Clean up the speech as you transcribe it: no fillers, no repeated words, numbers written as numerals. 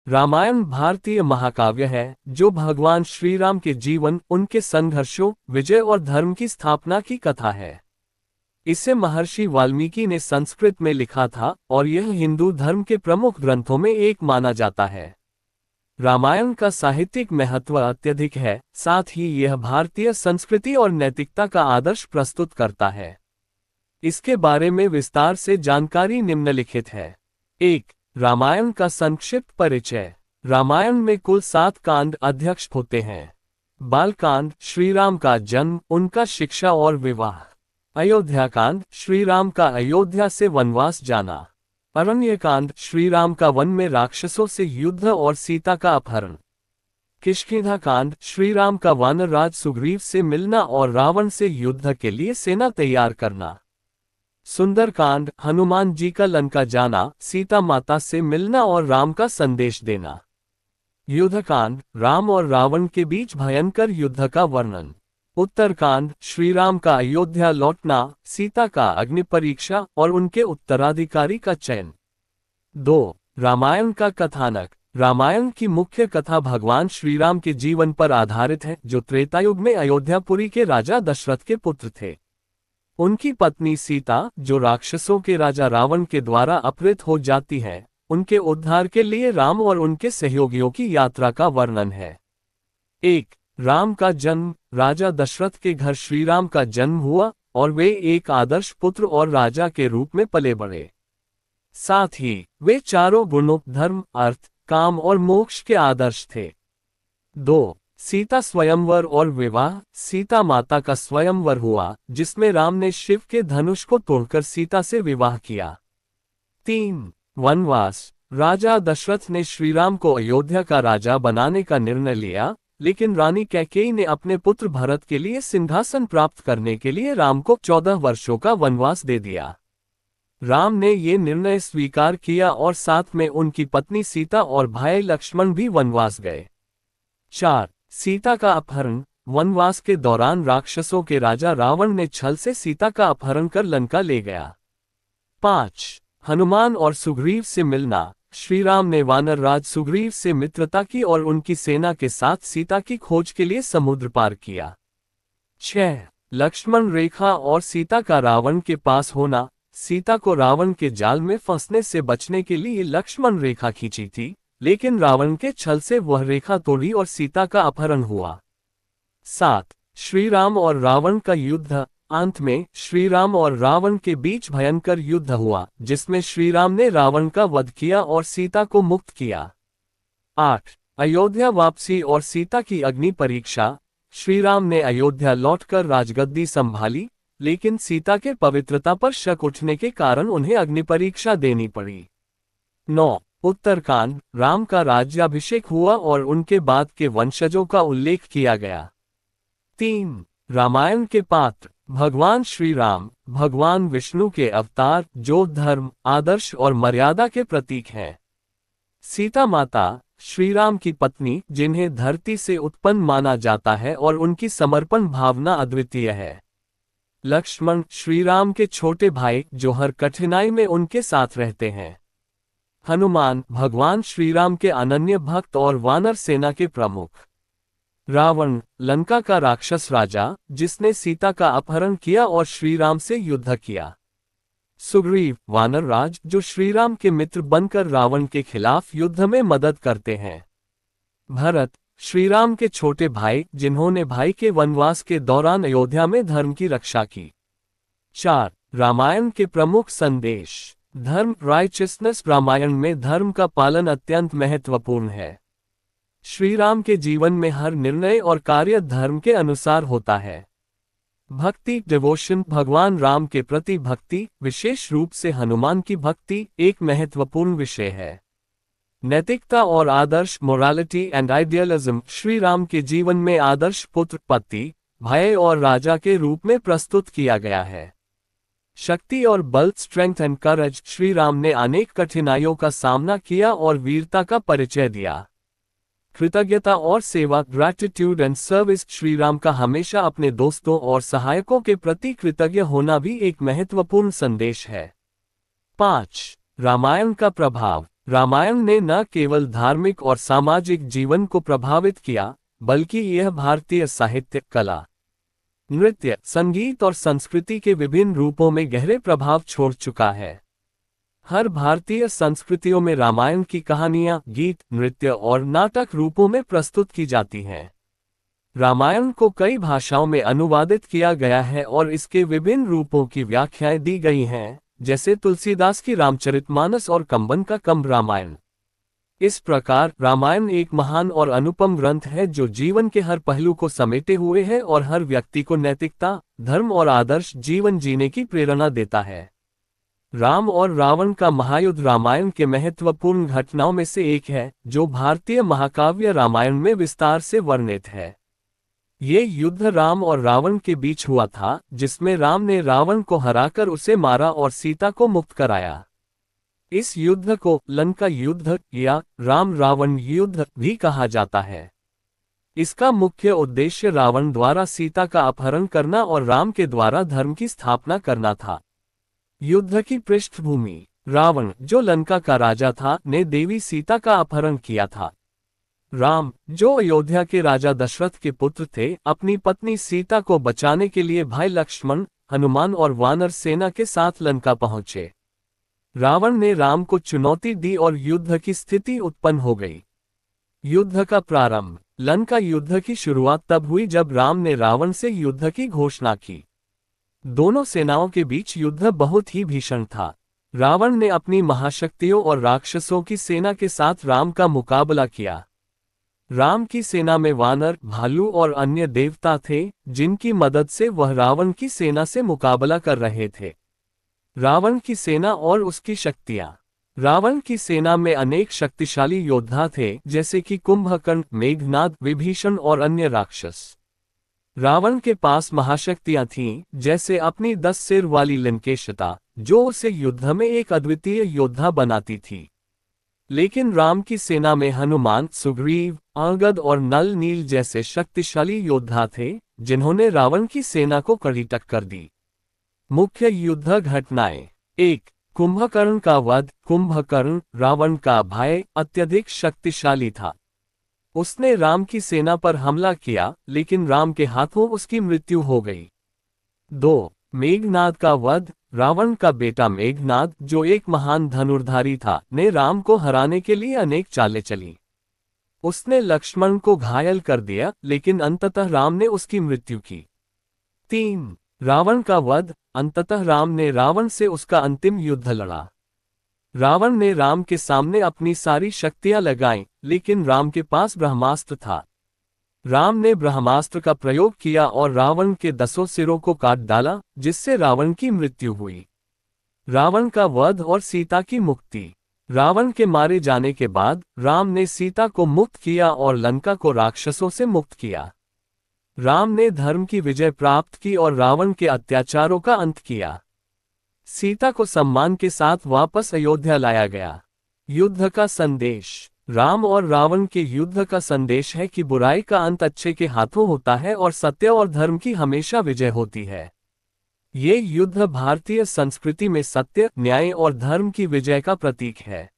रामायण भारतीय महाकाव्य है जो भगवान श्री राम के जीवन, उनके संघर्षों, विजय और धर्म की स्थापना की कथा है। इसे महर्षि वाल्मीकि ने संस्कृत में लिखा था और यह हिंदू धर्म के प्रमुख ग्रंथों में एक माना जाता है। रामायण का साहित्यिक महत्व अत्यधिक है, साथ ही यह भारतीय संस्कृति और नैतिकता का आदर्श प्रस्तुत करता है। इसके बारे में विस्तार से जानकारी निम्नलिखित है। 1. रामायण का संक्षिप्त परिचय। रामायण में कुल 7 कांड अध्यक्ष होते हैं। बालकांड श्री राम का जन्म, उनका शिक्षा और विवाह। अयोध्याकांड श्री राम का अयोध्या से वनवास जाना। अरण्यकांड श्री राम का वन में राक्षसों से युद्ध और सीता का अपहरण। किष्किंधा श्री राम का वानरराज सुग्रीव से मिलना और रावण से युद्ध के लिए सेना तैयार करना। सुंदरकांड हनुमान जी का लंका जाना, सीता माता से मिलना और राम का संदेश देना। युद्धकांड राम और रावण के बीच भयंकर युद्ध का वर्णन। उत्तरकांड श्री राम का अयोध्या लौटना, सीता का अग्नि परीक्षा और उनके उत्तराधिकारी का चयन। 2. रामायण का कथानक। रामायण की मुख्य कथा भगवान श्री राम के जीवन पर आधारित है, जो त्रेतायुग में अयोध्यापुरी के राजा दशरथ के पुत्र थे। उनकी पत्नी सीता, जो राक्षसों के राजा रावण के द्वारा अपहृत हो जाती है, उनके उद्धार के लिए राम और उनके सहयोगियों की यात्रा का वर्णन है। 1. राम का जन्म। राजा दशरथ के घर श्री राम का जन्म हुआ और वे एक आदर्श पुत्र और राजा के रूप में पले बढ़े। साथ ही वे चारों गुणों धर्म, अर्थ, काम और मोक्ष के आदर्श थे। 2. सीता स्वयंवर और विवाह। सीता माता का स्वयंवर हुआ, जिसमें राम ने शिव के धनुष को तोड़कर सीता से विवाह किया। 3. वनवास। राजा दशरथ ने श्री राम को अयोध्या का राजा बनाने का निर्णय लिया, लेकिन रानी कैकेयी ने अपने पुत्र भरत के लिए सिंहासन प्राप्त करने के लिए राम को 14 वर्षों का वनवास दे दिया। राम ने ये निर्णय स्वीकार किया और साथ में उनकी पत्नी सीता और भाई लक्ष्मण भी वनवास गए। 4. सीता का अपहरण। वनवास के दौरान राक्षसों के राजा रावण ने छल से सीता का अपहरण कर लंका ले गया। 5. हनुमान और सुग्रीव से मिलना। श्री राम ने वानरराज सुग्रीव से मित्रता की और उनकी सेना के साथ सीता की खोज के लिए समुद्र पार किया। 6. लक्ष्मण रेखा और सीता का रावण के पास होना। सीता को रावण के जाल में फंसने से बचने के लिए लक्ष्मण रेखा खींची थी, लेकिन रावण के छल से वह रेखा तोड़ी और सीता का अपहरण हुआ। 7. श्री राम और रावण का युद्ध। अंत में श्री राम और रावण के बीच भयंकर युद्ध हुआ, जिसमें श्री राम ने रावण का वध किया और सीता को मुक्त किया। 8. अयोध्या वापसी और सीता की अग्नि परीक्षा। श्री राम ने अयोध्या लौटकर राजगद्दी संभाली, लेकिन सीता के पवित्रता पर शक उठने के कारण उन्हें अग्नि परीक्षा देनी पड़ी। 9. उत्तरकांड राम का राज्याभिषेक हुआ और उनके बाद के वंशजों का उल्लेख किया गया। 3. रामायण के पात्र। भगवान श्री राम भगवान विष्णु के अवतार, जो धर्म, आदर्श और मर्यादा के प्रतीक हैं। सीता माता श्री राम की पत्नी, जिन्हें धरती से उत्पन्न माना जाता है और उनकी समर्पण भावना अद्वितीय है। लक्ष्मण श्री राम के छोटे भाई, जो हर कठिनाई में उनके साथ रहते हैं। हनुमान भगवान श्री राम के अनन्य भक्त और वानर सेना के प्रमुख। रावण लंका का राक्षस राजा, जिसने सीता का अपहरण किया और श्री राम से युद्ध किया। सुग्रीव वानरराज, जो श्री राम के मित्र बनकर रावण के खिलाफ युद्ध में मदद करते हैं। भरत श्री राम के छोटे भाई, जिन्होंने भाई के वनवास के दौरान अयोध्या में धर्म की रक्षा की। 4. रामायण के प्रमुख संदेश। धर्म राइचियसनेस। रामायण में धर्म का पालन अत्यंत महत्वपूर्ण है। श्री राम के जीवन में हर निर्णय और कार्य धर्म के अनुसार होता है। भक्ति डिवोशन। भगवान राम के प्रति भक्ति, विशेष रूप से हनुमान की भक्ति, एक महत्वपूर्ण विषय है। नैतिकता और आदर्श morality and idealism. Shri Ram के जीवन में आदर्श पुत्र, पति, भाई और राजा के रूप में प्रस्तुत किया गया है। शक्ति और बल strength and courage. Shri Ram ने अनेक कठिनाइयों का सामना किया और वीरता का परिचय दिया। कृतज्ञता और सेवा gratitude and service. Shri Ram का हमेशा अपने दोस्तों और सहायकों के प्रति कृतज्ञ होना भी एक महत्वपूर्ण संदेश है। 5. रामायण का प्रभाव। रामायण ने न केवल धार्मिक और सामाजिक जीवन को प्रभावित किया, बल्कि यह भारतीय साहित्य, कला, नृत्य, संगीत और संस्कृति के विभिन्न रूपों में गहरे प्रभाव छोड़ चुका है। हर भारतीय संस्कृतियों में रामायण की कहानियां, गीत, नृत्य और नाटक रूपों में प्रस्तुत की जाती हैं। रामायण को कई भाषाओं में अनुवादित किया गया है और इसके विभिन्न रूपों की व्याख्याएं दी गई हैं, जैसे तुलसीदास की रामचरितमानस और कंबन का कंब रामायण। इस प्रकार रामायण एक महान और अनुपम ग्रंथ है जो जीवन के हर पहलू को समेटे हुए है और हर व्यक्ति को नैतिकता, धर्म और आदर्श जीवन जीने की प्रेरणा देता है। राम और रावण का महायुद्ध रामायण के महत्वपूर्ण घटनाओं में से एक है, जो भारतीय महाकाव्य रामायण में विस्तार से वर्णित है। ये युद्ध राम और रावण के बीच हुआ था, जिसमें राम ने रावण को हराकर उसे मारा और सीता को मुक्त कराया। इस युद्ध को लंका युद्ध या राम रावण युद्ध भी कहा जाता है। इसका मुख्य उद्देश्य रावण द्वारा सीता का अपहरण करना और राम के द्वारा धर्म की स्थापना करना था। युद्ध की पृष्ठभूमि: रावण, जो लंका का राजा था, ने देवी सीता का अपहरण किया था। राम, जो अयोध्या के राजा दशरथ के पुत्र थे, अपनी पत्नी सीता को बचाने के लिए भाई लक्ष्मण, हनुमान और वानर सेना के साथ लंका पहुंचे। रावण ने राम को चुनौती दी और युद्ध की स्थिति उत्पन्न हो गई। युद्ध का प्रारंभ: लंका युद्ध की शुरुआत तब हुई जब राम ने रावण से युद्ध की घोषणा की। दोनों सेनाओं के बीच युद्ध बहुत ही भीषण था। रावण ने अपनी महाशक्तियों और राक्षसों की सेना के साथ राम का मुकाबला किया। राम की सेना में वानर, भालू और अन्य देवता थे, जिनकी मदद से वह रावण की सेना से मुकाबला कर रहे थे। रावण की सेना और उसकी शक्तियां: रावण की सेना में अनेक शक्तिशाली योद्धा थे, जैसे कि कुंभकर्ण, मेघनाद, विभीषण और अन्य राक्षस। रावण के पास महाशक्तियां थीं, जैसे अपनी 10 सिर वाली लंकेशता, जो उसे युद्ध में एक अद्वितीय योद्धा बनाती थी। लेकिन राम की सेना में हनुमान, सुग्रीव, अंगद और नल नील जैसे शक्तिशाली योद्धा थे, जिन्होंने रावण की सेना को कड़ी टक्कर दी। मुख्य युद्ध घटनाएं: 1. कुंभकर्ण का वध। कुंभकर्ण, रावण का भाई, अत्यधिक शक्तिशाली था। उसने राम की सेना पर हमला किया, लेकिन राम के हाथों उसकी मृत्यु हो गई। 2. मेघनाद का वध। रावण का बेटा मेघनाद, जो एक महान धनुर्धारी था, ने राम को हराने के लिए अनेक चालें चली। उसने लक्ष्मण को घायल कर दिया, लेकिन अंततः राम ने उसकी मृत्यु की। 3. रावण का वध। अंततः राम ने रावण से उसका अंतिम युद्ध लड़ा। रावण ने राम के सामने अपनी सारी शक्तियां लगाईं, लेकिन राम के पास ब्रह्मास्त्र था। राम ने ब्रह्मास्त्र का प्रयोग किया और रावण के 10 सिरों को काट डाला, जिससे रावण की मृत्यु हुई। रावण का वध और सीता की मुक्ति। रावण के मारे जाने के बाद राम ने सीता को मुक्त किया और लंका को राक्षसों से मुक्त किया। राम ने धर्म की विजय प्राप्त की और रावण के अत्याचारों का अंत किया। सीता को सम्मान के साथ वापस अयोध्या लाया गया। युद्ध का संदेश। राम और रावण के युद्ध का संदेश है कि बुराई का अंत अच्छे के हाथों होता है और सत्य और धर्म की हमेशा विजय होती है। ये युद्ध भारतीय संस्कृति में सत्य, न्याय और धर्म की विजय का प्रतीक है।